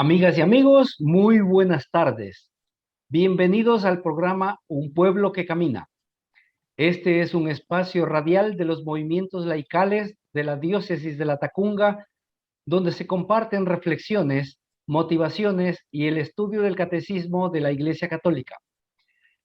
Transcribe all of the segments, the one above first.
Amigas y amigos, muy buenas tardes. Bienvenidos al programa Un Pueblo que Camina. Este es un espacio radial de los movimientos laicales de la Diócesis de La Tacunga, donde se comparten reflexiones, motivaciones y el estudio del catecismo de la Iglesia Católica.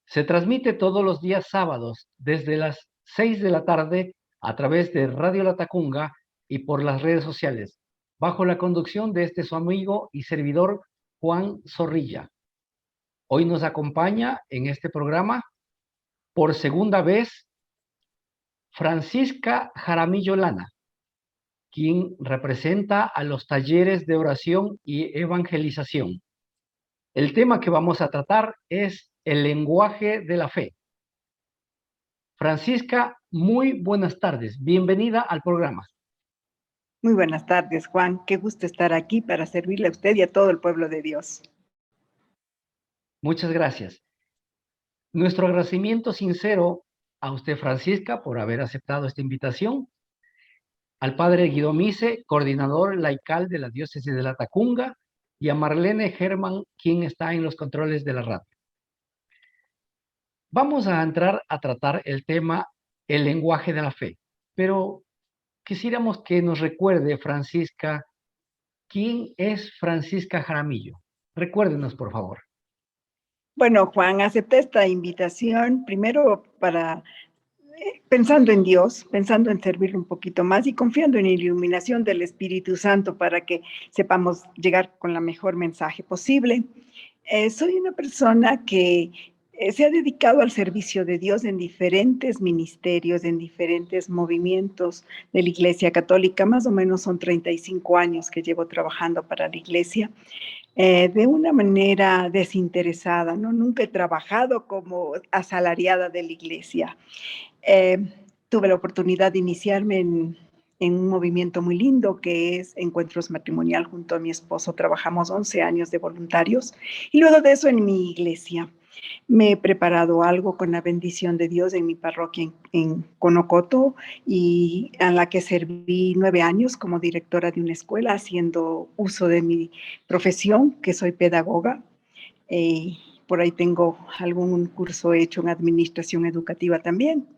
Se transmite todos los días sábados desde las 6 de la tarde a través de Radio La Tacunga y por las redes sociales, bajo la conducción de su amigo y servidor Juan Zorrilla. Hoy nos acompaña en este programa por segunda vez Francisca Jaramillo Lana, quien representa a los talleres de oración y evangelización. El tema que vamos a tratar es el lenguaje de la fe. Francisca, muy buenas tardes. Bienvenida al programa. Muy buenas tardes, Juan. Qué gusto estar aquí para servirle a usted y a todo el pueblo de Dios. Muchas gracias. Nuestro agradecimiento sincero a usted, Francisca, por haber aceptado esta invitación. Al padre Guido Mise, coordinador laical de la Diócesis de La Tacunga, y a Marlene Germán, quien está en los controles de la radio. Vamos a entrar a tratar el tema, el lenguaje de la fe, pero quisiéramos que nos recuerde, Francisca, ¿quién es Francisca Jaramillo? Recuérdenos, por favor. Bueno, Juan, acepté esta invitación primero pensando en Dios, pensando en servirle un poquito más y confiando en la iluminación del Espíritu Santo para que sepamos llegar con la mejor mensaje posible. Soy una persona que se ha dedicado al servicio de Dios en diferentes ministerios, en diferentes movimientos de la Iglesia Católica. Más o menos son 35 años que llevo trabajando para la Iglesia. De una manera desinteresada, ¿no? Nunca he trabajado como asalariada de la Iglesia. Tuve la oportunidad de iniciarme en un movimiento muy lindo que es Encuentros Matrimonial. Junto a mi esposo trabajamos 11 años de voluntarios y luego de eso en mi iglesia. Me he preparado algo con la bendición de Dios en mi parroquia en Conocoto, y a la que serví 9 años como directora de una escuela, haciendo uso de mi profesión, que soy pedagoga. Por ahí tengo algún curso hecho en administración educativa también.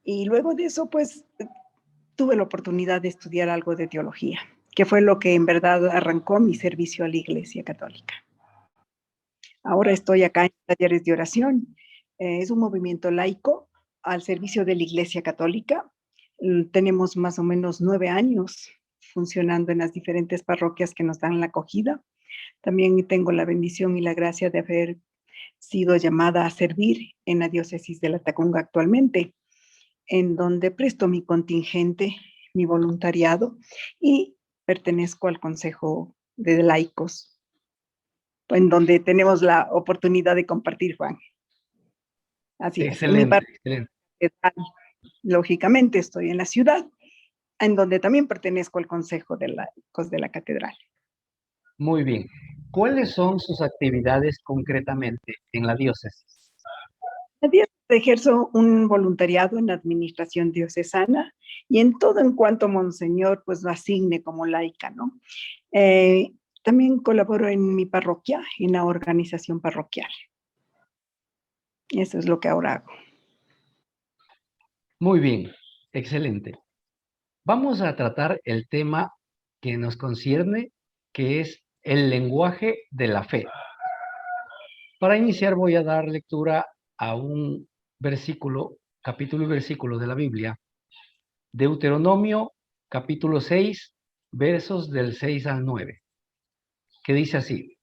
Y luego de eso, pues, tuve la oportunidad de estudiar algo de teología, que fue lo que en verdad arrancó mi servicio a la Iglesia Católica. Ahora estoy acá en Talleres de Oración. Es un movimiento laico al servicio de la Iglesia Católica. Tenemos más o menos 9 años funcionando en las diferentes parroquias que nos dan la acogida. También tengo la bendición y la gracia de haber sido llamada a servir en la diócesis de La Tacunga actualmente, en donde presto mi contingente, mi voluntariado, y pertenezco al Consejo de Laicos, en donde tenemos la oportunidad de compartir, Juan. Así es. En mi Excelente, parte, excelente. lógicamente, estoy en la ciudad, en donde también pertenezco al Consejo de Laicos de la Catedral. Muy bien. ¿Cuáles son sus actividades concretamente en la diócesis? Ejerzo un voluntariado en la administración diocesana y en todo en cuanto Monseñor pues lo asigne como laica, ¿no? También colaboro en mi parroquia, en la organización parroquial. Eso es lo que ahora hago. Muy bien, excelente. Vamos a tratar el tema que nos concierne, que es el lenguaje de la fe. Para iniciar voy a dar lectura a un versículo, capítulo y versículo de la Biblia, Deuteronomio, capítulo 6, versos del 6 al 9, que dice así: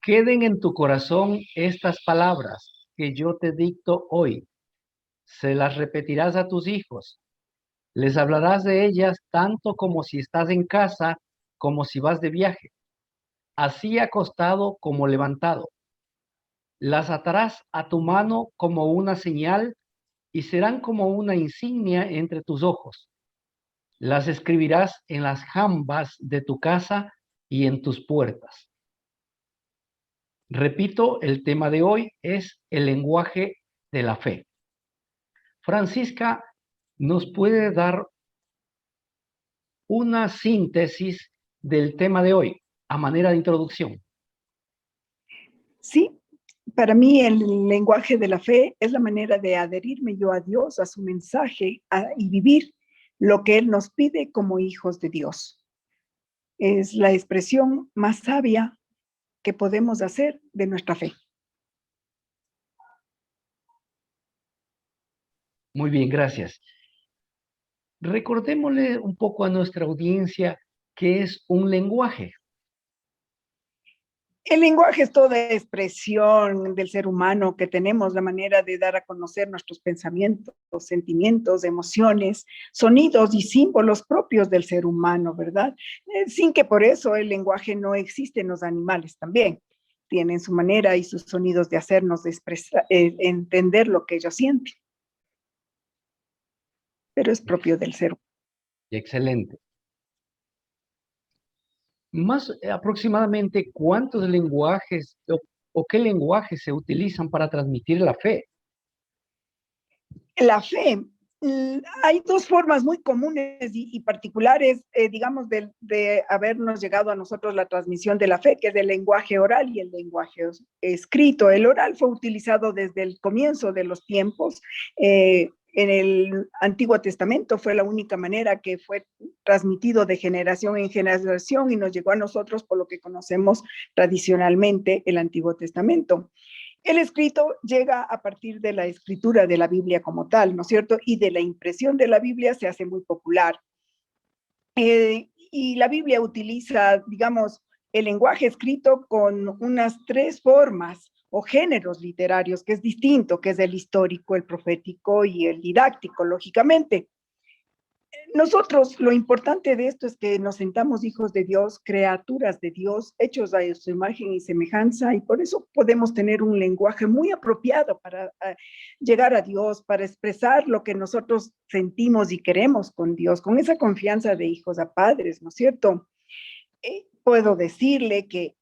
Queden en tu corazón estas palabras que yo te dicto hoy. Se las repetirás a tus hijos. Les hablarás de ellas tanto como si estás en casa, como si vas de viaje, así acostado como levantado. Las atarás a tu mano como una señal y serán como una insignia entre tus ojos. Las escribirás en las jambas de tu casa y en tus puertas. Repito, el tema de hoy es el lenguaje de la fe. Francisca, ¿nos puede dar una síntesis del tema de hoy? a manera de introducción. Sí, para mí el lenguaje de la fe es la manera de adherirme yo a Dios, a su mensaje y vivir lo que Él nos pide como hijos de Dios. Es la expresión más sabia que podemos hacer de nuestra fe. Muy bien, gracias. Recordémosle un poco a nuestra audiencia qué es un lenguaje. El lenguaje es toda expresión del ser humano que tenemos, la manera de dar a conocer nuestros pensamientos, sentimientos, emociones, sonidos y símbolos propios del ser humano, ¿verdad? Sin que por eso el lenguaje no existe en los animales también. Tienen su manera y sus sonidos de hacernos expresar, entender lo que ellos sienten. Pero es propio del ser humano. Excelente. Más aproximadamente, ¿cuántos lenguajes o qué lenguajes se utilizan para transmitir la fe? La fe, hay dos formas muy comunes y particulares, digamos, de habernos llegado a nosotros la transmisión de la fe, que es el lenguaje oral y el lenguaje escrito. El oral fue utilizado desde el comienzo de los tiempos. En el Antiguo Testamento fue la única manera que fue transmitido de generación en generación y nos llegó a nosotros por lo que conocemos tradicionalmente el Antiguo Testamento. El escrito llega a partir de la escritura de la Biblia como tal, ¿no es cierto? Y de la impresión de la Biblia se hace muy popular. Y la Biblia utiliza, digamos, el lenguaje escrito con unas tres formas o géneros literarios, que es distinto, que es el histórico, el profético y el didáctico, lógicamente. Nosotros, lo importante de esto es que nos sentamos hijos de Dios, criaturas de Dios, hechos a su imagen y semejanza, y por eso podemos tener un lenguaje muy apropiado para llegar a Dios, para expresar lo que nosotros sentimos y queremos con Dios, con esa confianza de hijos a padres, ¿no es cierto? Puedo decirle que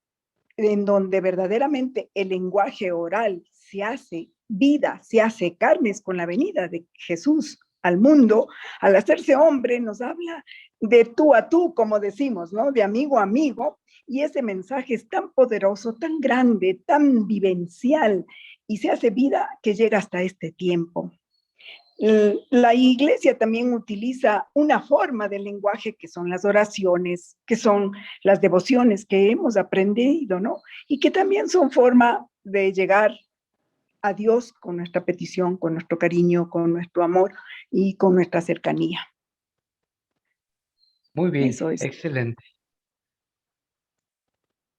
en donde verdaderamente el lenguaje oral se hace vida, se hace carnes con la venida de Jesús al mundo, al hacerse hombre, nos habla de tú a tú, como decimos, ¿no? De amigo a amigo, y ese mensaje es tan poderoso, tan grande, tan vivencial, y se hace vida que llega hasta este tiempo. La iglesia también utiliza una forma de lenguaje que son las oraciones, que son las devociones que hemos aprendido, ¿no? Y que también son forma de llegar a Dios con nuestra petición, con nuestro cariño, con nuestro amor y con nuestra cercanía. Muy bien, Eso es. excelente.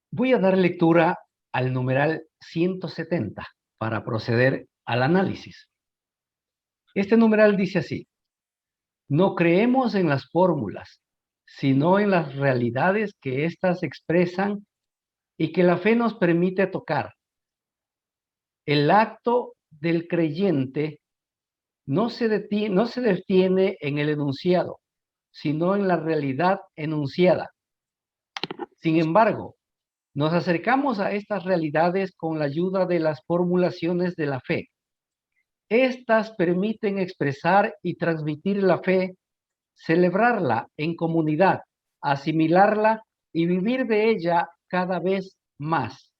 Voy a dar lectura al numeral 170 para proceder al análisis. Este numeral dice así: no creemos en las fórmulas, sino en las realidades que éstas expresan y que la fe nos permite tocar. El acto del creyente no se detiene en el enunciado, sino en la realidad enunciada. Sin embargo, nos acercamos a estas realidades con la ayuda de las formulaciones de la fe. Estas permiten expresar y transmitir la fe, celebrarla en comunidad, asimilarla y vivir de ella cada vez más.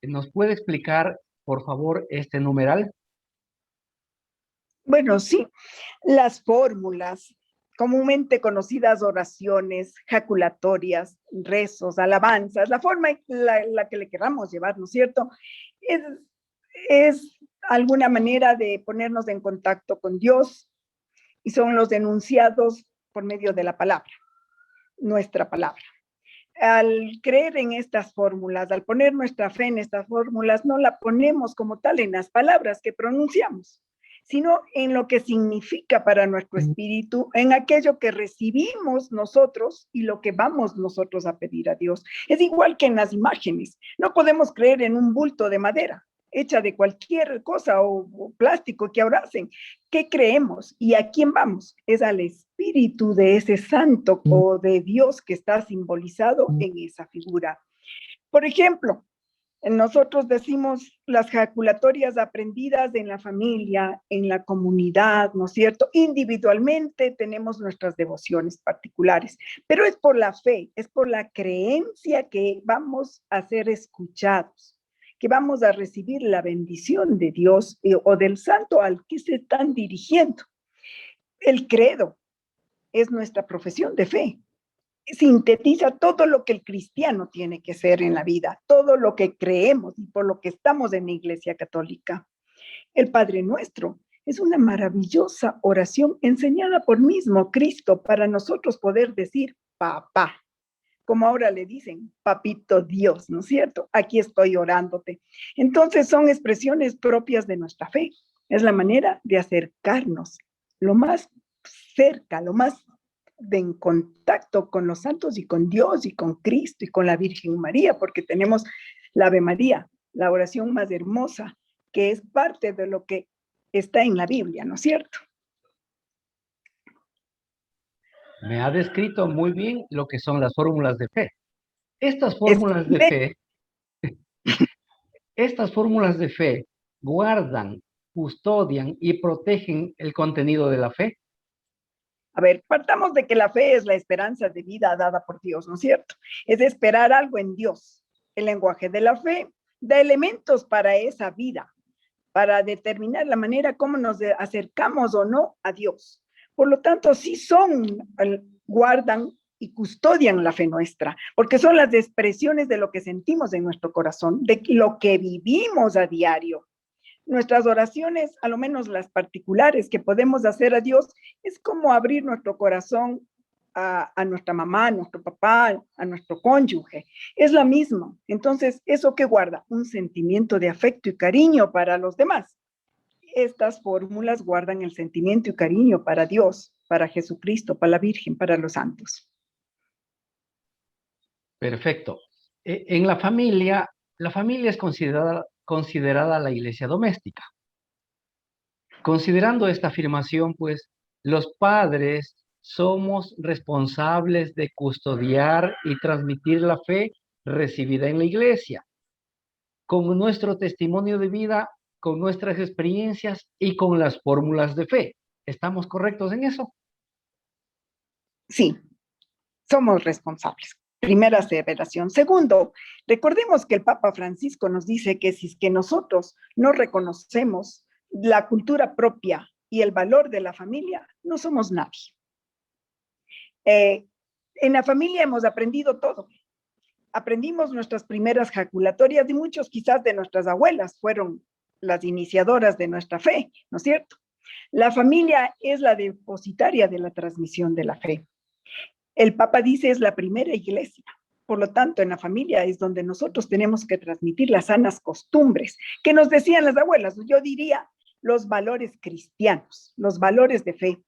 ¿Nos puede explicar, por favor, este numeral? Bueno, sí, las fórmulas, comúnmente conocidas oraciones, jaculatorias, rezos, alabanzas, la forma en la que le queramos llevar, ¿no es cierto? Es alguna manera de ponernos en contacto con Dios y son los denunciados por medio de la palabra, nuestra palabra. Al creer en estas fórmulas, al poner nuestra fe en estas fórmulas, no la ponemos como tal en las palabras que pronunciamos, sino en lo que significa para nuestro espíritu, en aquello que recibimos nosotros y lo que vamos nosotros a pedir a Dios. Es igual que en las imágenes. No podemos creer en un bulto de madera hecha de cualquier cosa o plástico que abracen. ¿Qué creemos y a quién vamos? Es al espíritu de ese santo o de Dios que está simbolizado en esa figura. Por ejemplo, Nosotros decimos las jaculatorias aprendidas en la familia, en la comunidad, ¿no es cierto? Individualmente tenemos nuestras devociones particulares, pero es por la fe, es por la creencia que vamos a ser escuchados, que vamos a recibir la bendición de Dios o del santo al que se están dirigiendo. El credo es nuestra profesión de fe. Sintetiza todo lo que el cristiano tiene que ser en la vida, todo lo que creemos y por lo que estamos en la Iglesia Católica. El Padre Nuestro es una maravillosa oración enseñada por mismo Cristo para nosotros poder decir papá, como ahora le dicen, papito Dios, ¿no es cierto? Aquí estoy orándote. Entonces son expresiones propias de nuestra fe. Es la manera de acercarnos lo más cerca, lo más en contacto con los santos y con Dios y con Cristo y con la Virgen María, porque tenemos la Ave María, la oración más hermosa, que es parte de lo que está en la Biblia, ¿no es cierto? Me ha descrito muy bien lo que son las fórmulas de fe. Estas Es fórmulas de fe. fe, estas fórmulas de fe guardan, custodian y protegen el contenido de la fe. A ver, partamos de que la fe es la esperanza de vida dada por Dios, ¿no es cierto? Es esperar algo en Dios. El lenguaje de la fe da elementos para esa vida, para determinar la manera como nos acercamos o no a Dios. Por lo tanto, sí guardan y custodian la fe nuestra, porque son las expresiones de lo que sentimos en nuestro corazón, de lo que vivimos a diario. Nuestras oraciones, a lo menos las particulares que podemos hacer a Dios, es como abrir nuestro corazón a nuestra mamá, a nuestro papá, a nuestro cónyuge. Es la misma. Entonces, ¿eso qué guarda? Un sentimiento de afecto y cariño para los demás. Estas fórmulas guardan el sentimiento y cariño para Dios, para Jesucristo, para la Virgen, para los santos. Perfecto. En la familia es considerada la iglesia doméstica. Considerando esta afirmación, pues, los padres somos responsables de custodiar y transmitir la fe recibida en la iglesia, con nuestro testimonio de vida, con nuestras experiencias y con las fórmulas de fe. ¿Estamos correctos en eso? Sí, somos responsables. Primera aseveración. Segundo, recordemos que el Papa Francisco nos dice que si es que nosotros no reconocemos la cultura propia y el valor de la familia, no somos nadie. En la familia hemos aprendido todo. Aprendimos nuestras primeras jaculatorias y muchos quizás de nuestras abuelas fueron las iniciadoras de nuestra fe, ¿no es cierto? La familia es la depositaria de la transmisión de la fe. El Papa dice es la primera iglesia. Por lo tanto, en la familia es donde nosotros tenemos que transmitir las sanas costumbres que nos decían las abuelas. Yo diría los valores cristianos, los valores de fe.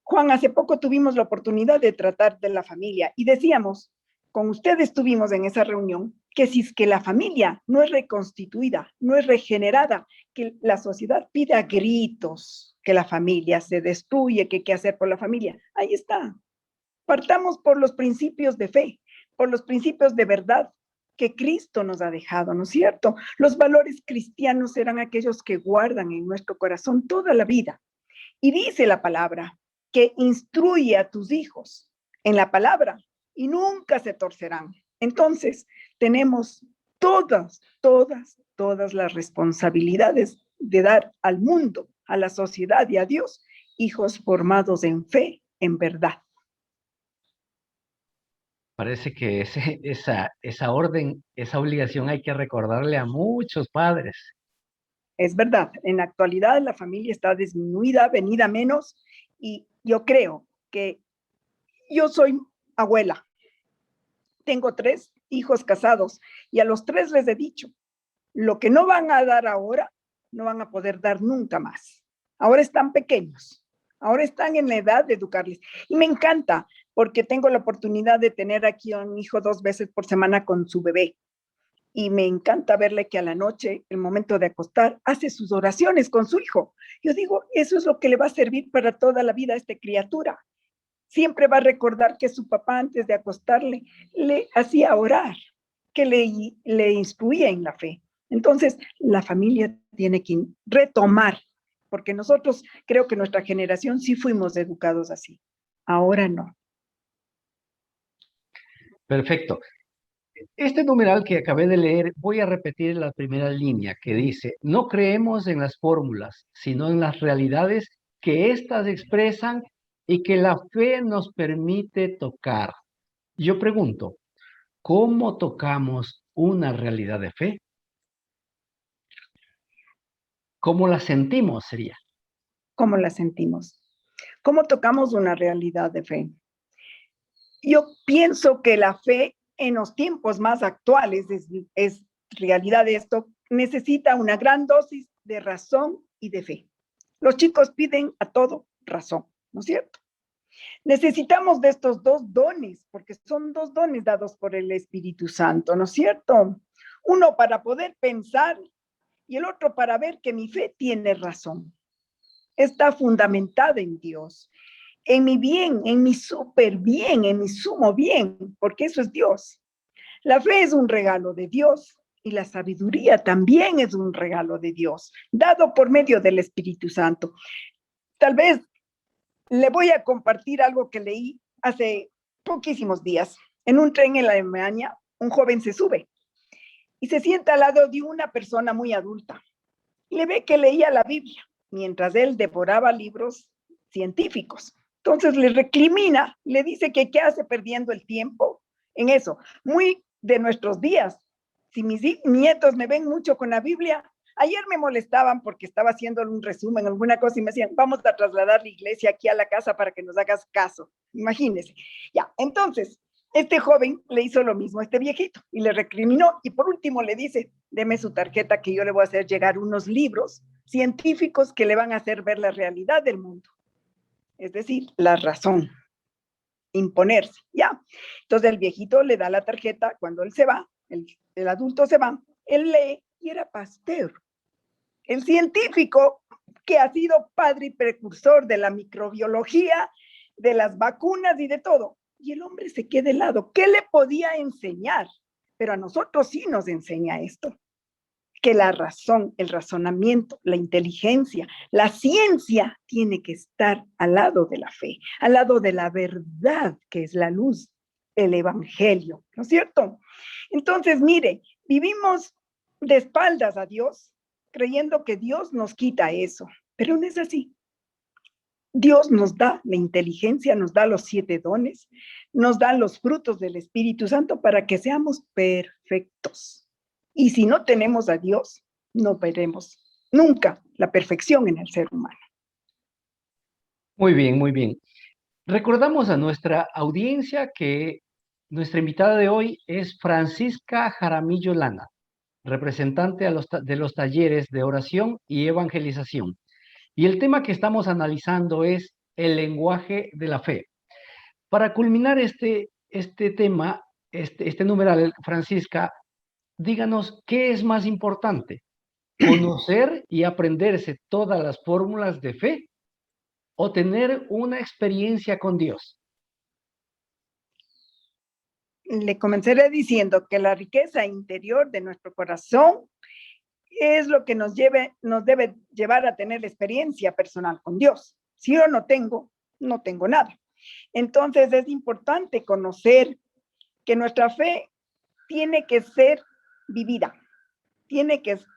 Juan, hace poco tuvimos la oportunidad de tratar de la familia y decíamos, con ustedes estuvimos en esa reunión, que si es que la familia no es reconstituida, no es regenerada, que la sociedad pide a gritos que la familia se destruye, que qué hacer por la familia. Ahí está. Partamos por los principios de fe, por los principios de verdad que Cristo nos ha dejado, ¿no es cierto? Los valores cristianos serán aquellos que guardan en nuestro corazón toda la vida. Y dice la palabra que instruye a tus hijos en la palabra y nunca se torcerán. Entonces, tenemos todas las responsabilidades de dar al mundo, a la sociedad y a Dios, hijos formados en fe, en verdad. Parece que esa orden, esa obligación hay que recordarle a muchos padres. Es verdad, en la actualidad la familia está disminuida, venida menos, y yo creo que yo soy abuela, tengo 3 hijos casados y a los 3 les he dicho, lo que no van a dar ahora, no van a poder dar nunca más. Ahora están pequeños, ahora están en la edad de educarles. Y me encanta porque tengo la oportunidad de tener aquí a un hijo 2 veces por semana con su bebé. Y me encanta verle que a la noche, el momento de acostar, hace sus oraciones con su hijo. Yo digo, eso es lo que le va a servir para toda la vida a esta criatura. Siempre va a recordar que su papá antes de acostarle le hacía orar. que le instruía en la fe. Entonces, la familia tiene que retomar, porque nosotros creo que nuestra generación sí fuimos educados así. Ahora no. Perfecto. Este numeral que acabé de leer, voy a repetir la primera línea que dice, no creemos en las fórmulas, sino en las realidades que éstas expresan y que la fe nos permite tocar. Yo pregunto, ¿cómo tocamos una realidad de fe? ¿Cómo la sentimos sería? ¿Cómo la sentimos? ¿Cómo tocamos una realidad de fe? Yo pienso que la fe en los tiempos más actuales es realidad de esto, necesita una gran dosis de razón y de fe. Los chicos piden a todo razón, ¿no es cierto? Necesitamos de estos dos dones, porque son dos dones dados por el Espíritu Santo, ¿no es cierto? Uno para poder pensar y el otro para ver que mi fe tiene razón. Está fundamentada en Dios, en mi bien, en mi súper bien, en mi sumo bien, porque eso es Dios. La fe es un regalo de Dios y la sabiduría también es un regalo de Dios, dado por medio del Espíritu Santo. Tal vez le voy a compartir algo que leí hace poquísimos días. En un tren en Alemania, un joven se sube y se sienta al lado de una persona muy adulta. Le ve que leía la Biblia mientras él devoraba libros científicos. Entonces le recrimina, le dice que qué hace perdiendo el tiempo en eso. Muy de nuestros días. Si mis nietos me ven mucho con la Biblia, ayer me molestaban porque estaba haciendo un resumen, alguna cosa, y me decían, vamos a trasladar la iglesia aquí a la casa para que nos hagas caso. Imagínense. Ya, entonces, este joven le hizo lo mismo a este viejito y le recriminó y por último le dice, deme su tarjeta que yo le voy a hacer llegar unos libros científicos que le van a hacer ver la realidad del mundo. Es decir, la razón, imponerse, ¿ya? Entonces el viejito le da la tarjeta cuando él se va, el adulto se va, él lee y era Pasteur, el científico que ha sido padre y precursor de la microbiología, de las vacunas y de todo. Y el hombre se queda de lado. ¿Qué le podía enseñar? Pero a nosotros sí nos enseña esto, que la razón, el razonamiento, la inteligencia, la ciencia tiene que estar al lado de la fe, al lado de la verdad, que es la luz, el evangelio, ¿no es cierto? Entonces, mire, vivimos de espaldas a Dios, creyendo que Dios nos quita eso, pero no es así. Dios nos da la inteligencia, nos da los 7 dones, nos da los frutos del Espíritu Santo para que seamos perfectos. Y si no tenemos a Dios, no veremos nunca la perfección en el ser humano. Muy bien, muy bien. Recordamos a nuestra audiencia que nuestra invitada de hoy es Francisca Jaramillo Lana, representante de los talleres de oración y evangelización. Y el tema que estamos analizando es el lenguaje de la fe. Para culminar este tema, este numeral, Francisca, díganos qué es más importante, conocer y aprenderse todas las fórmulas de fe o tener una experiencia con Dios. Le comenzaré diciendo que la riqueza interior de nuestro corazón es lo que nos debe llevar a tener la experiencia personal con Dios. Si yo no tengo, no tengo nada. Entonces es importante conocer que nuestra fe tiene que ser vivida,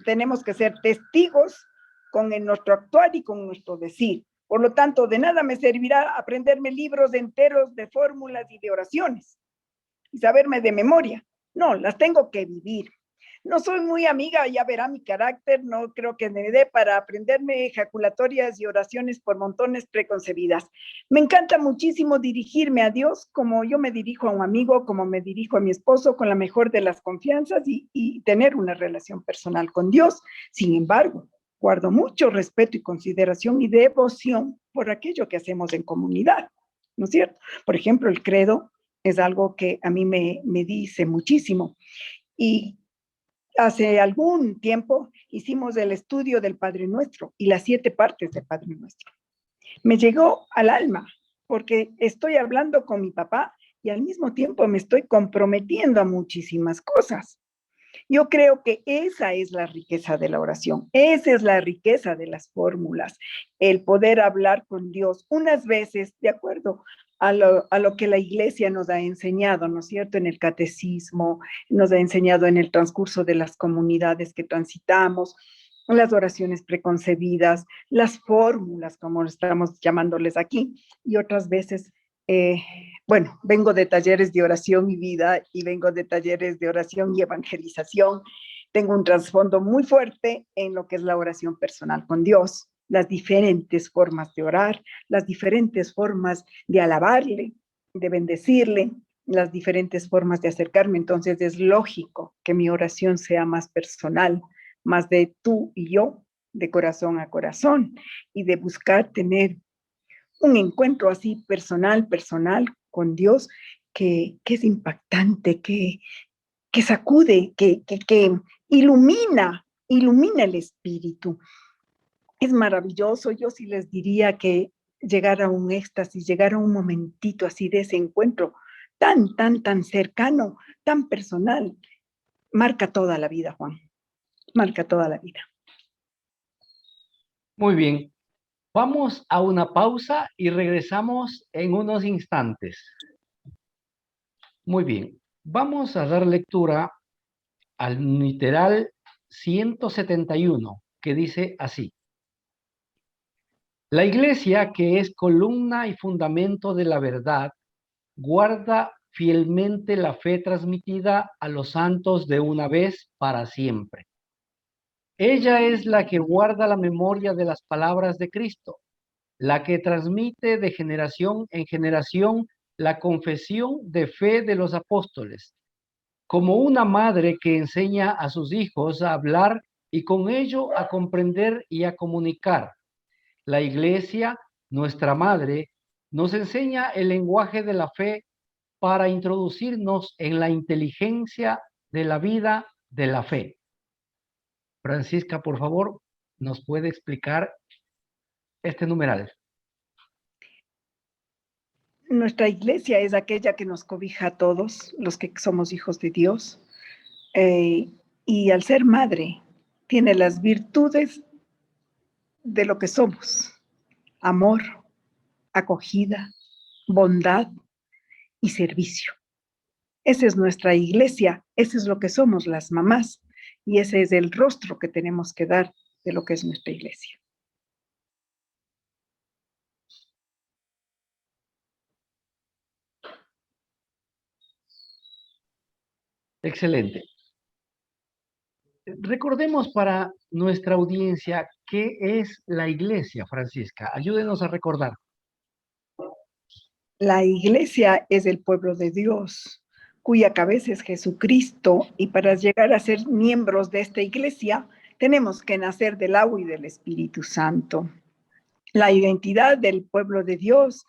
tenemos que ser testigos con nuestro actuar y con nuestro decir. Por lo tanto, de nada me servirá aprenderme libros enteros de fórmulas y de oraciones y saberme de memoria. No, las tengo que vivir. No soy muy amiga, ya verá mi carácter, no creo que me dé para aprenderme ejaculatorias y oraciones por montones preconcebidas. Me encanta muchísimo dirigirme a Dios como yo me dirijo a un amigo, como me dirijo a mi esposo, con la mejor de las confianzas y tener una relación personal con Dios. Sin embargo, guardo mucho respeto y consideración y devoción por aquello que hacemos en comunidad, ¿no es cierto? Por ejemplo, el credo es algo que a mí me dice muchísimo. Y hace algún tiempo hicimos el estudio del Padre Nuestro y las 7 partes del Padre Nuestro. Me llegó al alma porque estoy hablando con mi papá y al mismo tiempo me estoy comprometiendo a muchísimas cosas. Yo creo que esa es la riqueza de la oración, esa es la riqueza de las fórmulas, el poder hablar con Dios unas veces de acuerdo a lo que la iglesia nos ha enseñado, ¿no es cierto? En el catecismo, nos ha enseñado en el transcurso de las comunidades que transitamos, las oraciones preconcebidas, las fórmulas, como estamos llamándoles aquí, y otras veces eh, bueno, vengo de talleres de oración y vida y vengo de talleres de oración y evangelización. Tengo un trasfondo muy fuerte en lo que es la oración personal con Dios, las diferentes formas de orar, las diferentes formas de alabarle, de bendecirle, las diferentes formas de acercarme. Entonces es lógico que mi oración sea más personal, más de tú y yo, de corazón a corazón, y de buscar tener un encuentro así personal con Dios que es impactante, que sacude, que ilumina el espíritu. Es maravilloso. Yo sí les diría que llegar a un éxtasis, llegar a un momentito así de ese encuentro tan cercano, tan personal, marca toda la vida, Juan, marca toda la vida. Muy bien. Vamos a una pausa y regresamos en unos instantes. Muy bien. Vamos a dar lectura al literal 171, que dice así. La iglesia, que es columna y fundamento de la verdad, guarda fielmente la fe transmitida a los santos de una vez para siempre. Ella es la que guarda la memoria de las palabras de Cristo, la que transmite de generación en generación la confesión de fe de los apóstoles, como una madre que enseña a sus hijos a hablar y con ello a comprender y a comunicar. La iglesia, nuestra madre, nos enseña el lenguaje de la fe para introducirnos en la inteligencia de la vida de la fe. Francisca, por favor, ¿nos puede explicar este numeral? Nuestra iglesia es aquella que nos cobija a todos los que somos hijos de Dios. Y al ser madre, tiene las virtudes de lo que somos: amor, acogida, bondad y servicio. Esa es nuestra iglesia, eso es lo que somos las mamás y ese es el rostro que tenemos que dar de lo que es nuestra iglesia. Excelente. Recordemos para nuestra audiencia qué es la iglesia, Francisca. Ayúdenos a recordar. La iglesia es el pueblo de Dios, cuya cabeza es Jesucristo, y para llegar a ser miembros de esta iglesia tenemos que nacer del agua y del Espíritu Santo. La identidad del pueblo de Dios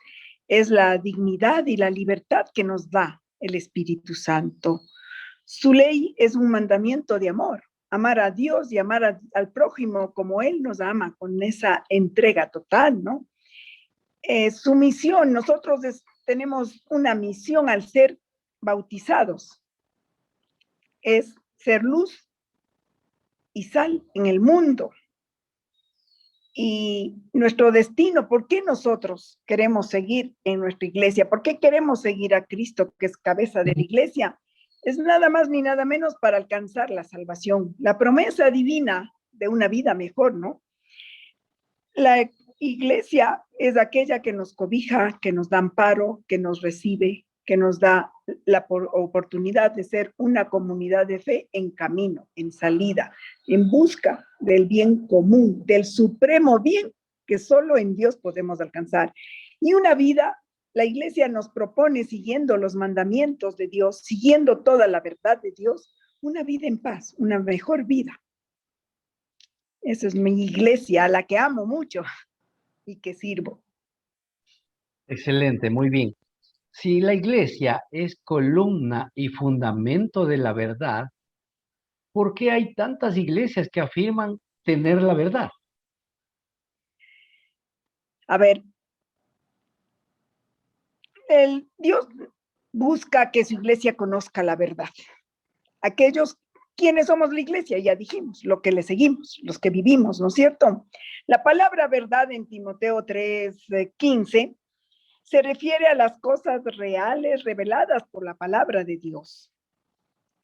es la dignidad y la libertad que nos da el Espíritu Santo. Su ley es un mandamiento de amor, amar a Dios y amar al prójimo como Él nos ama, con esa entrega total, ¿no? Su misión, nosotros tenemos una misión al ser bautizados, es ser luz y sal en el mundo. Y nuestro destino, ¿por qué nosotros queremos seguir en nuestra iglesia? ¿Por qué queremos seguir a Cristo, que es cabeza de la iglesia? Es nada más ni nada menos para alcanzar la salvación, la promesa divina de una vida mejor, ¿no? La iglesia es aquella que nos cobija, que nos da amparo, que nos recibe, que nos da la oportunidad de ser una comunidad de fe en camino, en salida, en busca del bien común, del supremo bien que solo en Dios podemos alcanzar. Y una vida, la iglesia nos propone, siguiendo los mandamientos de Dios, siguiendo toda la verdad de Dios, una vida en paz, una mejor vida. Esa es mi iglesia, a la que amo mucho y que sirvo. Excelente, muy bien. Si la iglesia es columna y fundamento de la verdad, ¿por qué hay tantas iglesias que afirman tener la verdad? A ver, el Dios busca que su iglesia conozca la verdad. Aquellos quienes somos la iglesia, ya dijimos, lo que le seguimos, los que vivimos, ¿no es cierto? La palabra verdad en Timoteo 3:15 se refiere a las cosas reales reveladas por la palabra de Dios,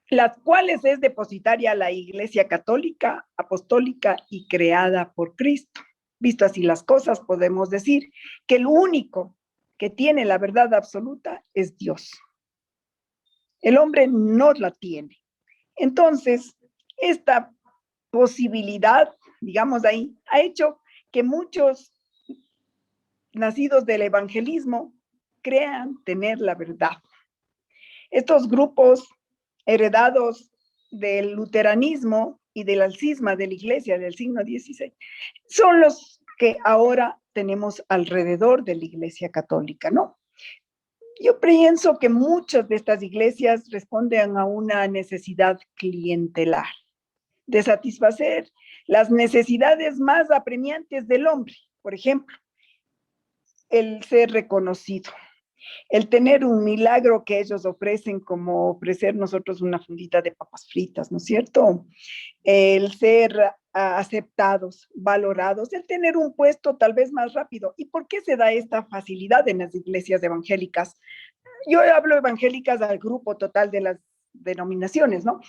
las cuales es depositaria a la Iglesia católica, apostólica y creada por Cristo. Visto así las cosas, podemos decir que el único que tiene la verdad absoluta es Dios. El hombre no la tiene. Entonces, esta posibilidad, digamos ahí, ha hecho que muchos nacidos del evangelismo crean tener la verdad. Estos grupos heredados del luteranismo y del cisma de la iglesia del siglo XVI son los que ahora tenemos alrededor de la iglesia católica, ¿no? Yo pienso que muchas de estas iglesias responden a una necesidad clientelar, de satisfacer las necesidades más apremiantes del hombre. Por ejemplo, el ser reconocido, el tener un milagro que ellos ofrecen, como ofrecer nosotros una fundita de papas fritas, ¿no es cierto? El ser aceptados, valorados, el tener un puesto tal vez más rápido. ¿Y por qué se da esta facilidad en las iglesias evangélicas? Yo hablo evangélicas al grupo total de las denominaciones, ¿no?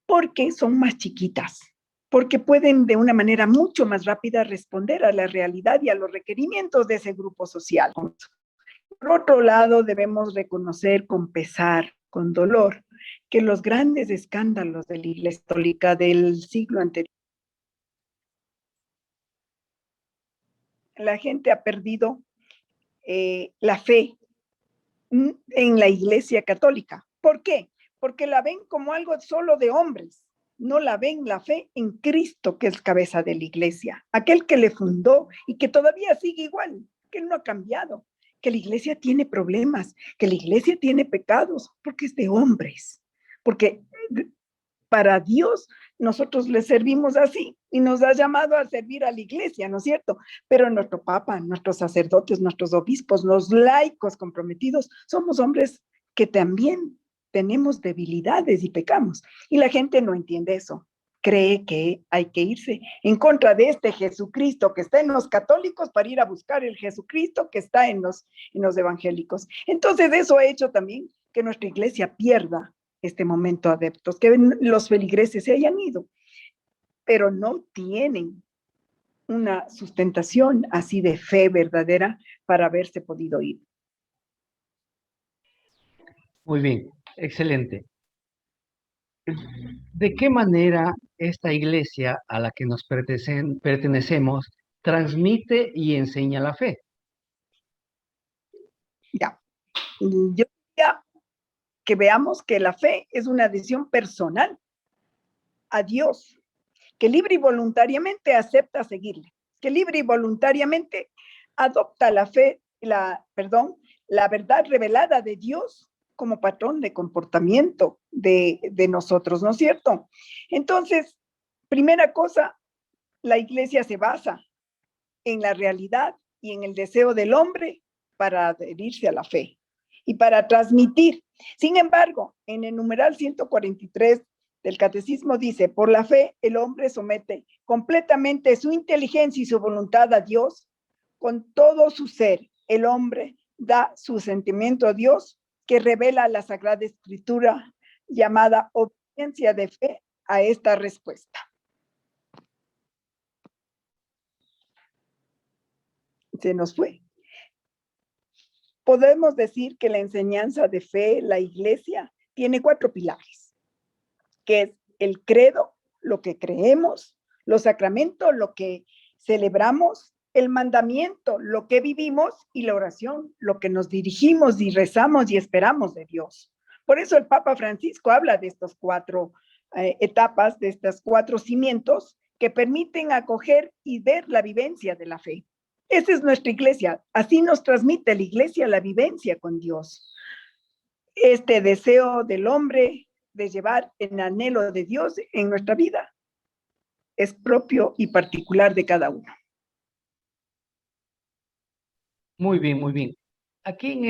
Porque son más chiquitas, porque pueden de una manera mucho más rápida responder a la realidad y a los requerimientos de ese grupo social. Por otro lado, debemos reconocer con pesar, con dolor, que los grandes escándalos de la Iglesia Católica del siglo anterior, la gente ha perdido la fe en la Iglesia Católica. ¿Por qué? Porque la ven como algo solo de hombres, no la ven la fe en Cristo, que es cabeza de la Iglesia, aquel que le fundó y que todavía sigue igual, que él no ha cambiado, que la Iglesia tiene problemas, que la Iglesia tiene pecados, porque es de hombres, porque para Dios nosotros le servimos así y nos ha llamado a servir a la iglesia, ¿no es cierto? Pero nuestro papa, nuestros sacerdotes, nuestros obispos, los laicos comprometidos, somos hombres que también tenemos debilidades y pecamos. Y la gente no entiende eso. Cree que hay que irse en contra de este Jesucristo que está en los católicos para ir a buscar el Jesucristo que está en los evangélicos. Entonces eso ha hecho también que nuestra iglesia pierda este momento adeptos, que los feligreses se hayan ido, pero no tienen una sustentación así de fe verdadera para haberse podido ir. Muy bien, excelente. ¿De qué manera esta iglesia a la que nos pertenecemos transmite y enseña la fe? Ya, yo diría que veamos que la fe es una decisión personal a Dios, que libre y voluntariamente acepta seguirle, que libre y voluntariamente adopta la fe, la verdad revelada de Dios como patrón de comportamiento de nosotros, ¿no es cierto? Entonces, primera cosa, la iglesia se basa en la realidad y en el deseo del hombre para adherirse a la fe y para transmitir. Sin embargo, en el numeral 143 del catecismo dice, por la fe el hombre somete completamente su inteligencia y su voluntad a Dios con todo su ser. El hombre da su sentimiento a Dios que revela la Sagrada Escritura llamada obediencia de fe a esta respuesta. Se nos fue. Podemos decir que la enseñanza de fe, la iglesia, tiene 4 pilares, que es el credo, lo que creemos, los sacramentos, lo que celebramos, el mandamiento, lo que vivimos, y la oración, lo que nos dirigimos y rezamos y esperamos de Dios. Por eso el Papa Francisco habla de estas 4 etapas, de estos 4 cimientos que permiten acoger y ver la vivencia de la fe. Esa es nuestra iglesia. Así nos transmite la iglesia la vivencia con Dios. Este deseo del hombre de llevar el anhelo de Dios en nuestra vida es propio y particular de cada uno. Muy bien, muy bien. Aquí en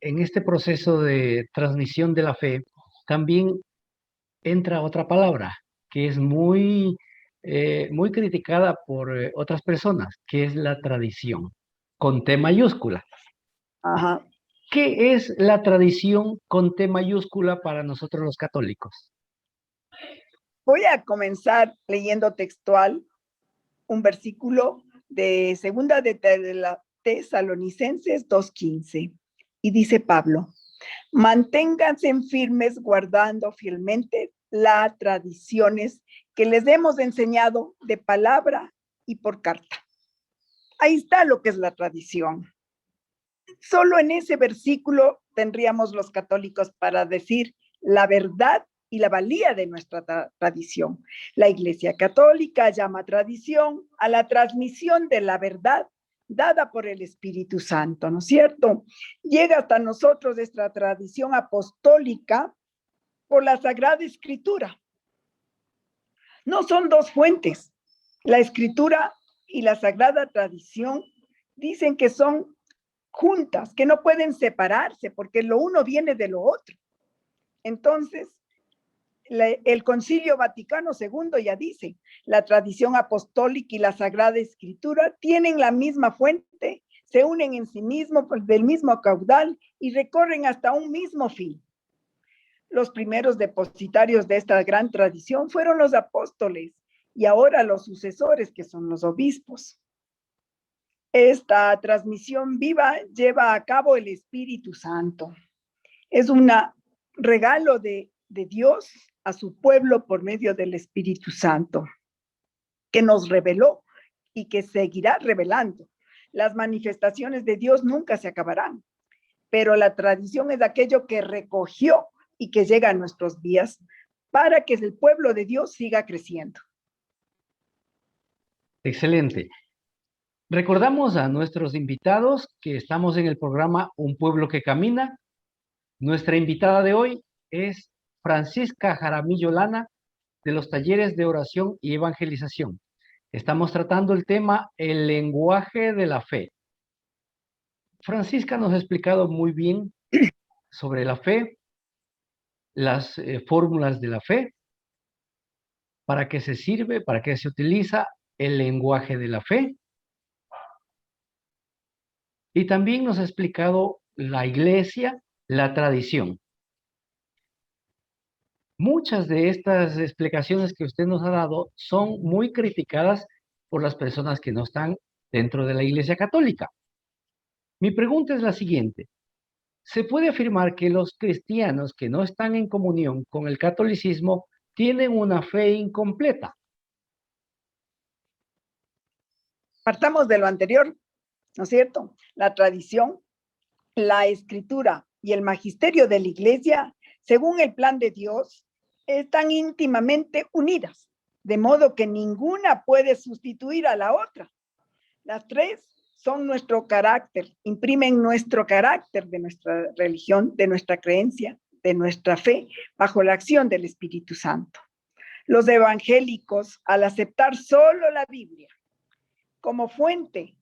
en este proceso de transmisión de la fe también entra otra palabra que es muy criticada por otras personas, que es la tradición, con T mayúscula. Ajá. ¿Qué es la tradición con T mayúscula para nosotros los católicos? Voy a comenzar leyendo textual un versículo de segunda de la Tesalonicenses 2:15. Y dice Pablo: manténganse firmes guardando fielmente las tradiciones que les hemos enseñado de palabra y por carta. Ahí está lo que es la tradición. Solo en ese versículo tendríamos los católicos para decir la verdad y la valía de nuestra tradición. La Iglesia Católica llama tradición a la transmisión de la verdad dada por el Espíritu Santo, ¿no es cierto? Llega hasta nosotros esta tradición apostólica por la Sagrada Escritura. No son dos fuentes. La Escritura y la Sagrada Tradición dicen que son juntas, que no pueden separarse porque lo uno viene de lo otro. Entonces, el Concilio Vaticano II ya dice, la tradición apostólica y la Sagrada Escritura tienen la misma fuente, se unen en sí mismos del mismo caudal y recorren hasta un mismo fin. Los primeros depositarios de esta gran tradición fueron los apóstoles y ahora los sucesores, que son los obispos. Esta transmisión viva lleva a cabo el Espíritu Santo. Es un regalo de Dios a su pueblo por medio del Espíritu Santo, que nos reveló y que seguirá revelando. Las manifestaciones de Dios nunca se acabarán, pero la tradición es aquello que recogió y que llega a nuestros días para que el pueblo de Dios siga creciendo. Excelente. Recordamos a nuestros invitados que estamos en el programa Un Pueblo que Camina. Nuestra invitada de hoy es Francisca Jaramillo Lana, de los talleres de oración y evangelización. Estamos tratando el tema el lenguaje de la fe. Francisca nos ha explicado muy bien sobre la fe, las fórmulas de la fe, para qué se sirve, para qué se utiliza el lenguaje de la fe. Y también nos ha explicado la iglesia, la tradición. Muchas de estas explicaciones que usted nos ha dado son muy criticadas por las personas que no están dentro de la Iglesia Católica. Mi pregunta es la siguiente. ¿Se puede afirmar que los cristianos que no están en comunión con el catolicismo tienen una fe incompleta? Partamos de lo anterior, ¿no es cierto? La tradición, la escritura y el magisterio de la iglesia, según el plan de Dios, están íntimamente unidas, de modo que ninguna puede sustituir a la otra. Las tres son nuestro carácter, imprimen nuestro carácter de nuestra religión, de nuestra creencia, de nuestra fe, bajo la acción del Espíritu Santo. Los evangélicos, al aceptar solo la Biblia como fuente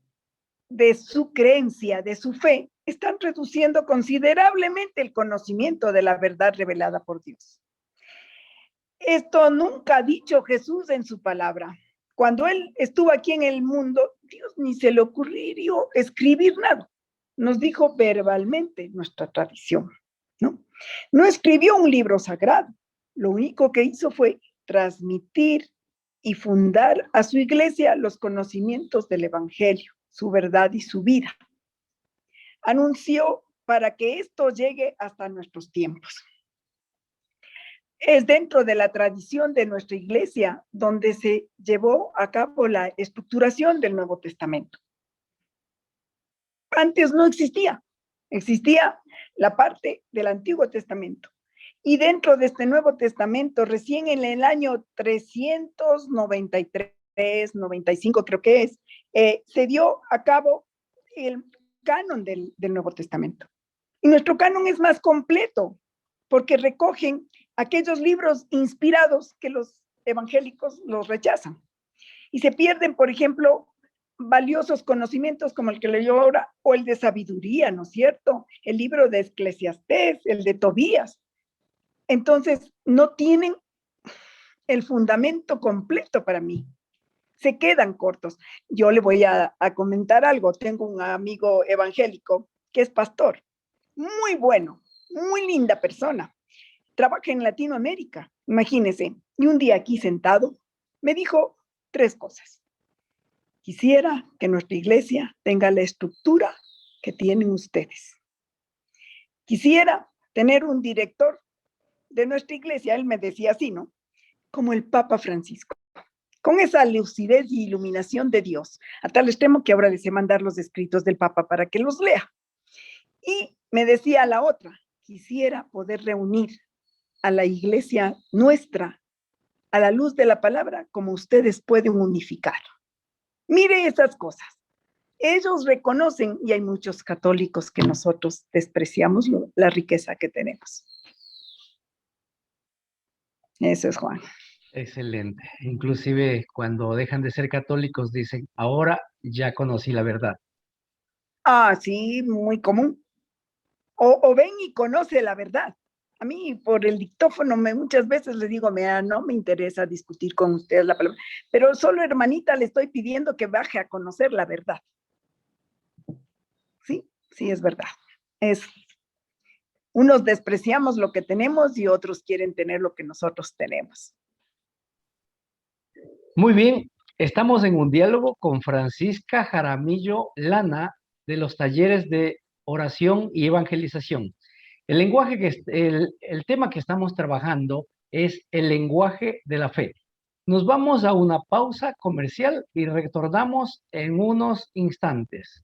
de su creencia, de su fe, están reduciendo considerablemente el conocimiento de la verdad revelada por Dios. Esto nunca ha dicho Jesús en su palabra. Cuando él estuvo aquí en el mundo, Dios ni se le ocurrió escribir nada. Nos dijo verbalmente nuestra tradición, ¿no? No escribió un libro sagrado. Lo único que hizo fue transmitir y fundar a su iglesia los conocimientos del evangelio, su verdad y su vida. Anunció para que esto llegue hasta nuestros tiempos. Es dentro de la tradición de nuestra iglesia donde se llevó a cabo la estructuración del Nuevo Testamento. Antes no existía, existía la parte del Antiguo Testamento. Y dentro de este Nuevo Testamento, recién en el año 393, 95 creo que es, se dio a cabo el canon del Nuevo Testamento. Y nuestro canon es más completo, porque recogen aquellos libros inspirados que los evangélicos los rechazan. Y se pierden, por ejemplo, valiosos conocimientos como el que leyó ahora, o el de sabiduría, ¿no es cierto? El libro de Eclesiastés, el de Tobías. Entonces, no tienen el fundamento completo para mí. Se quedan cortos. Yo le voy a comentar algo. Tengo un amigo evangélico que es pastor, muy bueno, muy linda persona. Trabaja en Latinoamérica, imagínense. Y un día aquí sentado, me dijo 3 cosas. Quisiera que nuestra iglesia tenga la estructura que tienen ustedes. Quisiera tener un director de nuestra iglesia, él me decía así, ¿no? Como el Papa Francisco, con esa lucidez y iluminación de Dios, a tal extremo que ahora les he mandar los escritos del Papa para que los lea. Y me decía la otra, quisiera poder reunir a la iglesia nuestra a la luz de la palabra como ustedes pueden unificar. Mire esas cosas. Ellos reconocen, y hay muchos católicos que nosotros despreciamos la riqueza que tenemos. Eso es, Juan. Excelente. Inclusive cuando dejan de ser católicos dicen, ahora ya conocí la verdad. Ah, sí, muy común. O ven y conoce la verdad. A mí por el dictófono muchas veces les digo, mira, no me interesa discutir con ustedes la palabra, pero solo hermanita le estoy pidiendo que baje a conocer la verdad. Sí, sí es verdad. Unos despreciamos lo que tenemos y otros quieren tener lo que nosotros tenemos. Muy bien, estamos en un diálogo con Francisca Jaramillo Lana de los talleres de oración y evangelización. El tema que estamos trabajando es el lenguaje de la fe. Nos vamos a una pausa comercial y retornamos en unos instantes.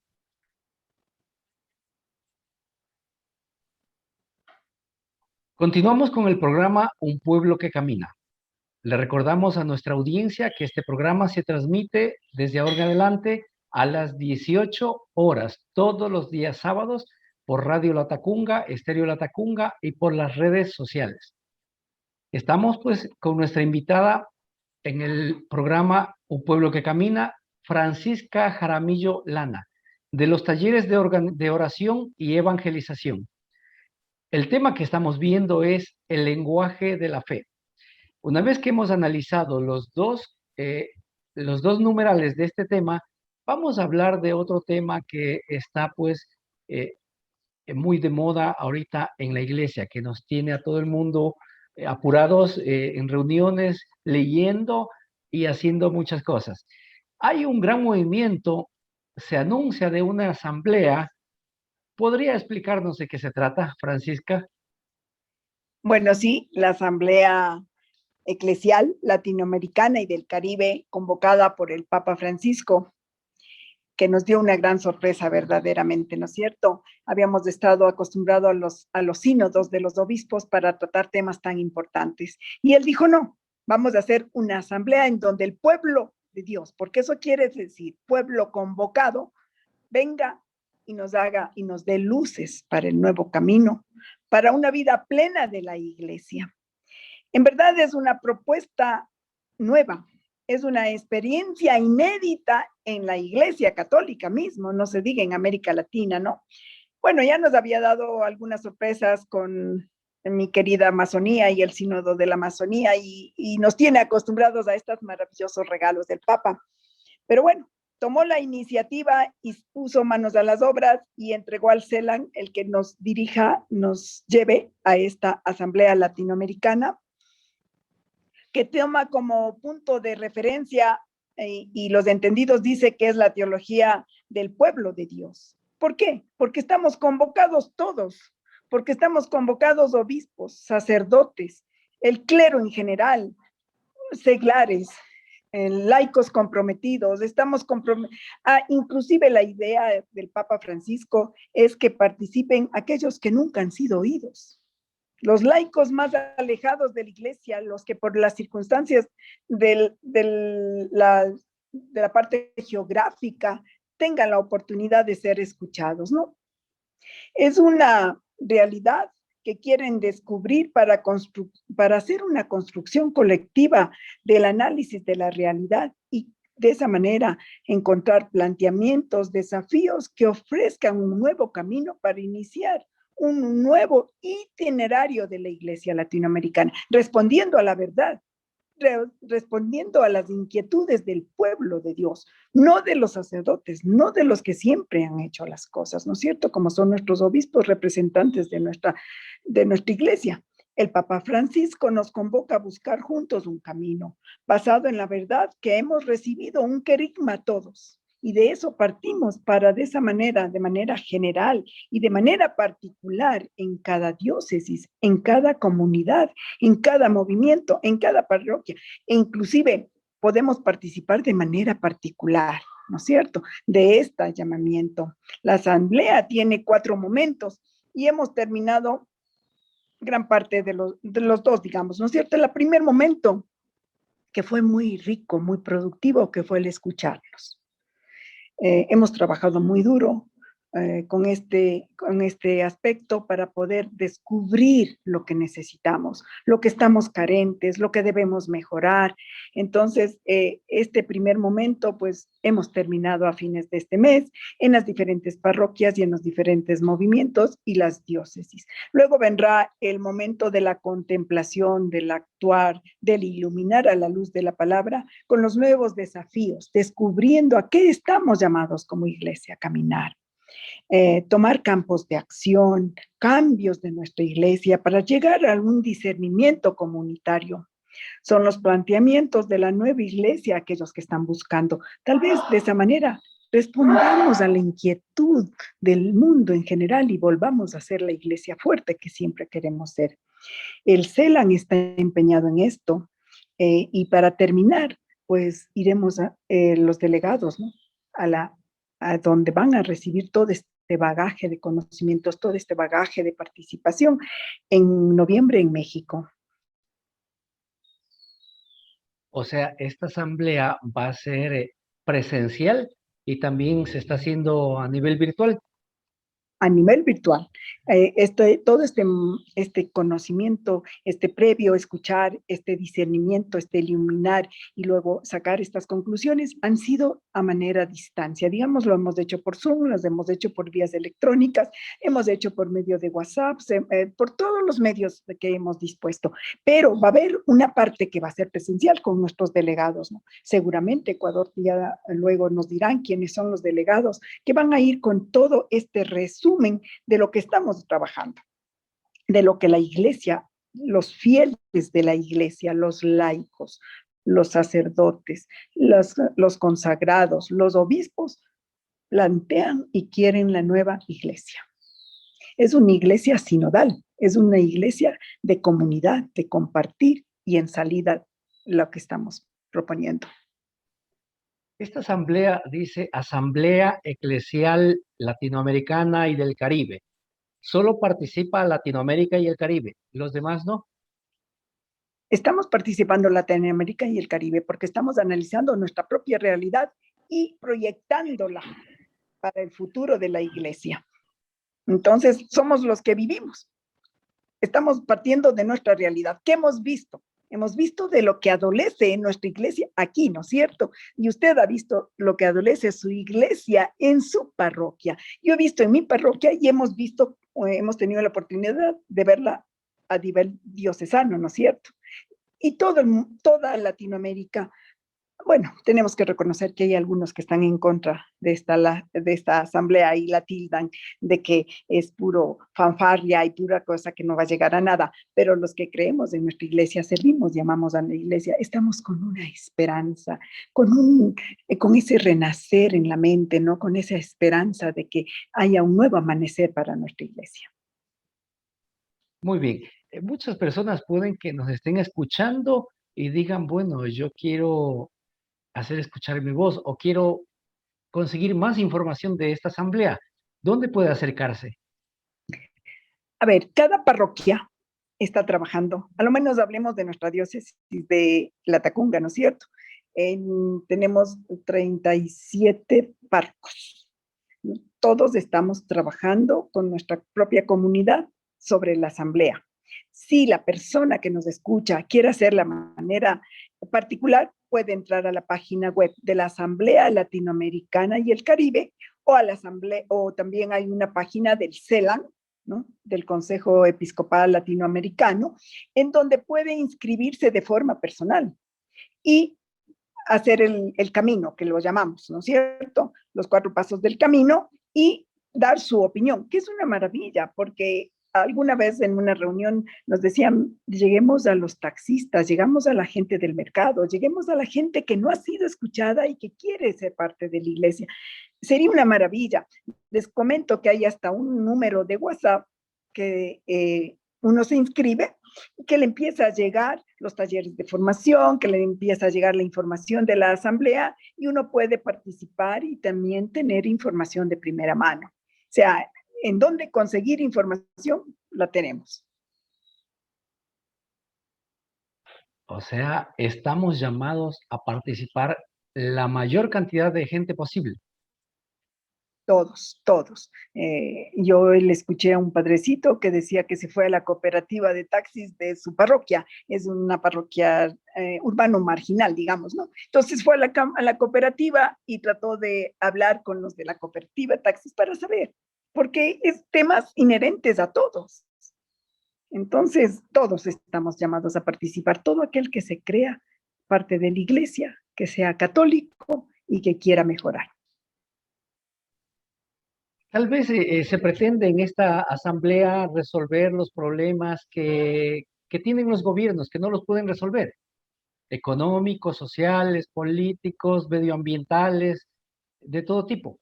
Continuamos con el programa Un Pueblo que Camina. Le recordamos a nuestra audiencia que este programa se transmite desde ahora en adelante a las 18 horas, todos los días sábados, por Radio Latacunga, Estéreo Latacunga y por las redes sociales. Estamos pues con nuestra invitada en el programa Un Pueblo que Camina, Francisca Jaramillo Lana, de los talleres de oración y evangelización. El tema que estamos viendo es el lenguaje de la fe. Una vez que hemos analizado los dos numerales de este tema, vamos a hablar de otro tema que está pues muy de moda ahorita en la iglesia, que nos tiene a todo el mundo apurados en reuniones, leyendo y haciendo muchas cosas. Hay un gran movimiento, se anuncia de una asamblea. ¿Podría explicarnos de qué se trata, Francisca? Bueno, sí, la Asamblea Eclesial Latinoamericana y del Caribe, convocada por el Papa Francisco, que nos dio una gran sorpresa verdaderamente, ¿no es cierto? Habíamos estado acostumbrados a los sínodos de los obispos para tratar temas tan importantes. Y él dijo, no, vamos a hacer una asamblea en donde el pueblo de Dios, porque eso quiere decir pueblo convocado, venga y nos haga y nos dé luces para el nuevo camino, para una vida plena de la iglesia. En verdad es una propuesta nueva, es una experiencia inédita en la Iglesia Católica mismo, no se diga en América Latina, ¿no? Bueno, ya nos había dado algunas sorpresas con mi querida Amazonía y el Sínodo de la Amazonía y nos tiene acostumbrados a estos maravillosos regalos del Papa. Pero bueno, tomó la iniciativa y puso manos a las obras y entregó al CELAN el que nos dirija, nos lleve a esta Asamblea Latinoamericana, que toma como punto de referencia y los entendidos dice que es la teología del pueblo de Dios. ¿Por qué? Porque estamos convocados todos, porque estamos convocados obispos, sacerdotes, el clero en general, seglares, laicos comprometidos, inclusive la idea del Papa Francisco es que participen aquellos que nunca han sido oídos. Los laicos más alejados de la iglesia, los que por las circunstancias de la parte geográfica tengan la oportunidad de ser escuchados, ¿no? Es una realidad que quieren descubrir para hacer una construcción colectiva del análisis de la realidad y de esa manera encontrar planteamientos, desafíos que ofrezcan un nuevo camino para iniciar un nuevo itinerario de la Iglesia latinoamericana, respondiendo a la verdad, respondiendo a las inquietudes del pueblo de Dios, no de los sacerdotes, no de los que siempre han hecho las cosas, ¿no es cierto? Como son nuestros obispos representantes de nuestra iglesia. El Papa Francisco nos convoca a buscar juntos un camino basado en la verdad que hemos recibido un querigma todos. Y de eso partimos para de esa manera, de manera general y de manera particular en cada diócesis, en cada comunidad, en cada movimiento, en cada parroquia, e inclusive podemos participar de manera particular, ¿no es cierto?, de este llamamiento. La asamblea tiene 4 momentos y hemos terminado gran parte de los dos, digamos, ¿no es cierto? El primer momento, que fue muy rico, muy productivo, que fue el escucharlos. Hemos trabajado muy duro con este aspecto para poder descubrir lo que necesitamos, lo que estamos carentes, lo que debemos mejorar. Entonces, este primer momento, pues hemos terminado a fines de este mes en las diferentes parroquias y en los diferentes movimientos y las diócesis. Luego vendrá el momento de la contemplación, del actuar, del iluminar a la luz de la palabra con los nuevos desafíos, descubriendo a qué estamos llamados como iglesia a caminar. Tomar campos de acción, cambios de nuestra iglesia para llegar a un discernimiento comunitario. Son los planteamientos de la nueva iglesia aquellos que están buscando. Tal vez de esa manera respondamos a la inquietud del mundo en general y volvamos a ser la iglesia fuerte que siempre queremos ser. El CELAN está empeñado en esto y para terminar, pues iremos a los delegados, ¿no? A donde van a recibir todo este bagaje de conocimientos, todo este bagaje de participación en noviembre en México. O sea, esta asamblea va a ser presencial y también se está haciendo a nivel virtual. A nivel virtual. Todo este conocimiento, este previo, escuchar, este discernimiento, este iluminar y luego sacar estas conclusiones han sido a manera distancia. Digamos, lo hemos hecho por Zoom, los hemos hecho por vías electrónicas, hemos hecho por medio de WhatsApp, por todos los medios que hemos dispuesto. Pero va a haber una parte que va a ser presencial con nuestros delegados, ¿no? Seguramente Ecuador ya luego nos dirán quiénes son los delegados que van a ir con todo este resumen de lo que estamos trabajando, de lo que la iglesia, los fieles de la iglesia, los laicos, los sacerdotes, los consagrados, los obispos, plantean y quieren la nueva iglesia. Es una iglesia sinodal, es una iglesia de comunidad, de compartir y en salida lo que estamos proponiendo. Esta asamblea dice Asamblea Eclesial Latinoamericana y del Caribe. Solo participa Latinoamérica y el Caribe, los demás no. Estamos participando en Latinoamérica y el Caribe porque estamos analizando nuestra propia realidad y proyectándola para el futuro de la iglesia. Entonces, somos los que vivimos. Estamos partiendo de nuestra realidad. ¿Qué hemos visto? Hemos visto de lo que adolece en nuestra iglesia aquí, ¿no es cierto? Y usted ha visto lo que adolece su iglesia en su parroquia. Yo he visto en mi parroquia y hemos tenido la oportunidad de verla a nivel diocesano, ¿no es cierto? Y toda Latinoamérica, bueno, tenemos que reconocer que hay algunos que están en contra de esta asamblea y la tildan de que es puro fanfarria y pura cosa que no va a llegar a nada, pero los que creemos en nuestra iglesia, servimos, llamamos a la iglesia, estamos con una esperanza, con ese renacer en la mente, ¿no? Con esa esperanza de que haya un nuevo amanecer para nuestra iglesia. Muy bien. Muchas personas pueden que nos estén escuchando y digan, bueno, yo quiero hacer escuchar mi voz o quiero conseguir más información de esta asamblea. ¿Dónde puede acercarse? A ver, cada parroquia está trabajando, a lo menos hablemos de nuestra diócesis de La Tacunga, ¿no es cierto? Tenemos 37 párrocos. Todos estamos trabajando con nuestra propia comunidad sobre la asamblea. Si la persona que nos escucha quiere hacer la manera particular, puede entrar a la página web de la Asamblea Latinoamericana y el Caribe, o a la Asamblea, o también hay una página del CELAN, ¿no? Del Consejo Episcopal Latinoamericano, en donde puede inscribirse de forma personal y hacer el camino, que lo llamamos, ¿no es cierto? Los 4 pasos del camino, y dar su opinión, que es una maravilla, porque alguna vez en una reunión nos decían, lleguemos a los taxistas, llegamos a la gente del mercado, lleguemos a la gente que no ha sido escuchada y que quiere ser parte de la iglesia. Sería una maravilla. Les comento que hay hasta un número de WhatsApp que uno se inscribe, que le empieza a llegar los talleres de formación, que le empieza a llegar la información de la asamblea, y uno puede participar y también tener información de primera mano. O sea, en dónde conseguir información, la tenemos. O sea, estamos llamados a participar la mayor cantidad de gente posible. Todos, todos. Yo le escuché a un padrecito que decía que se fue a la cooperativa de taxis de su parroquia. Es una parroquia urbano marginal, digamos, ¿no? Entonces fue a la cooperativa y trató de hablar con los de la cooperativa de taxis para saber, porque es temas inherentes a todos. Entonces, todos estamos llamados a participar, todo aquel que se crea parte de la iglesia, que sea católico y que quiera mejorar. Tal vez se pretende en esta asamblea resolver los problemas que tienen los gobiernos, que no los pueden resolver, económicos, sociales, políticos, medioambientales, de todo tipo.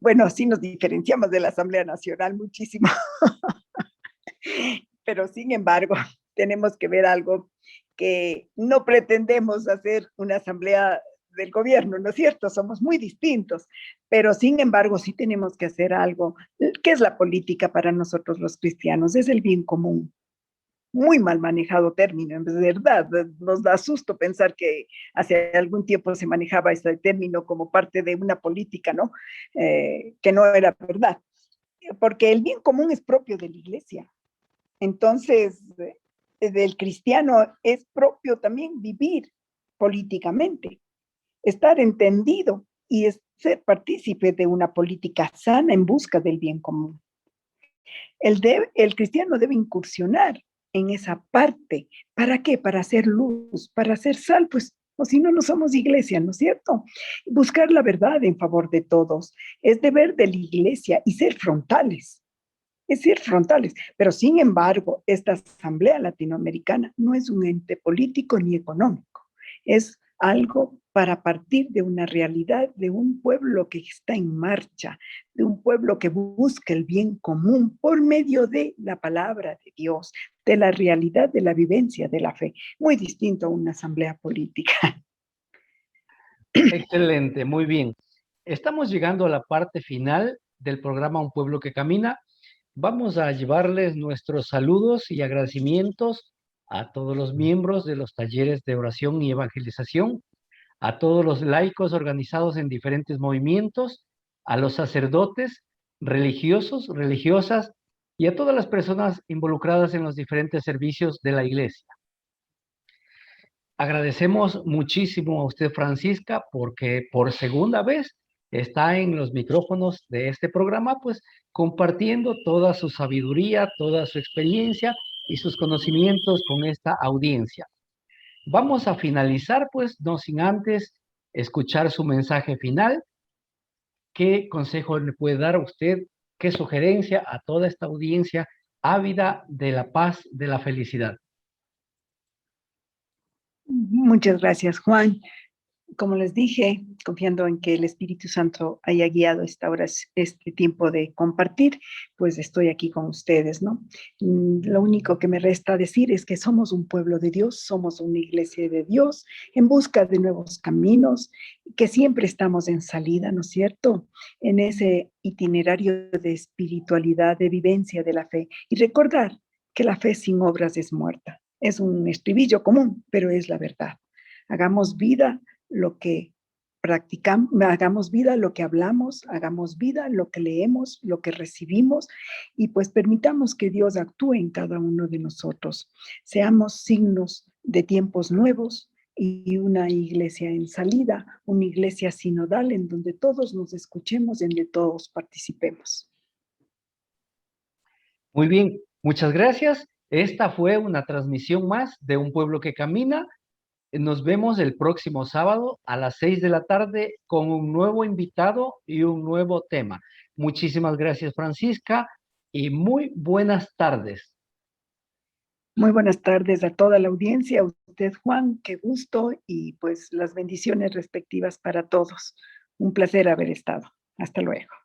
Bueno, sí nos diferenciamos de la Asamblea Nacional muchísimo, pero sin embargo, tenemos que ver algo que no pretendemos hacer una asamblea del gobierno, ¿no es cierto? Somos muy distintos, pero sin embargo sí tenemos que hacer algo. ¿Qué es la política para nosotros los cristianos? Es el bien común. Muy mal manejado término, en verdad. Nos da susto pensar que hace algún tiempo se manejaba este término como parte de una política, ¿no? Que no era verdad. Porque el bien común es propio de la iglesia. Entonces, del cristiano es propio también vivir políticamente, estar entendido y ser partícipe de una política sana en busca del bien común. El cristiano debe incursionar en esa parte. ¿Para qué? Para hacer luz, para hacer sal, pues, o si no, no somos iglesia, ¿no es cierto? Buscar la verdad en favor de todos. Es deber de la iglesia y ser frontales. Es ser frontales. Pero sin embargo, esta Asamblea Latinoamericana no es un ente político ni económico. Es algo para partir de una realidad de un pueblo que está en marcha, de un pueblo que busca el bien común por medio de la palabra de Dios, de la realidad de la vivencia de la fe. Muy distinto a una asamblea política. Excelente, muy bien. Estamos llegando a la parte final del programa Un Pueblo que Camina. Vamos a llevarles nuestros saludos y agradecimientos a todos los miembros de los talleres de oración y evangelización, a todos los laicos organizados en diferentes movimientos, a los sacerdotes, religiosos, religiosas y a todas las personas involucradas en los diferentes servicios de la iglesia. Agradecemos muchísimo a usted, Francisca, porque por segunda vez está en los micrófonos de este programa, pues compartiendo toda su sabiduría, toda su experiencia y sus conocimientos con esta audiencia. Vamos a finalizar, pues, no sin antes escuchar su mensaje final. ¿Qué consejo le puede dar a usted? ¿Qué sugerencia a toda esta audiencia ávida de la paz, de la felicidad? Muchas gracias, Juan. Como les dije, confiando en que el Espíritu Santo haya guiado este tiempo de compartir, pues estoy aquí con ustedes, ¿no? Lo único que me resta decir es que somos un pueblo de Dios, somos una iglesia de Dios en busca de nuevos caminos, que siempre estamos en salida, ¿no es cierto? En ese itinerario de espiritualidad, de vivencia de la fe. Y recordar que la fe sin obras es muerta. Es un estribillo común, pero es la verdad. Hagamos vida lo que practicamos, hagamos vida lo que hablamos, hagamos vida lo que leemos, lo que recibimos, y pues permitamos que Dios actúe en cada uno de nosotros. Seamos signos de tiempos nuevos y una iglesia en salida, una iglesia sinodal en donde todos nos escuchemos y en donde todos participemos. Muy bien, muchas gracias. Esta fue una transmisión más de Un Pueblo que Camina. Nos vemos el próximo sábado a las 6 de la tarde con un nuevo invitado y un nuevo tema. Muchísimas gracias, Francisca, y muy buenas tardes. Muy buenas tardes a toda la audiencia, a usted, Juan, qué gusto y pues las bendiciones respectivas para todos. Un placer haber estado. Hasta luego.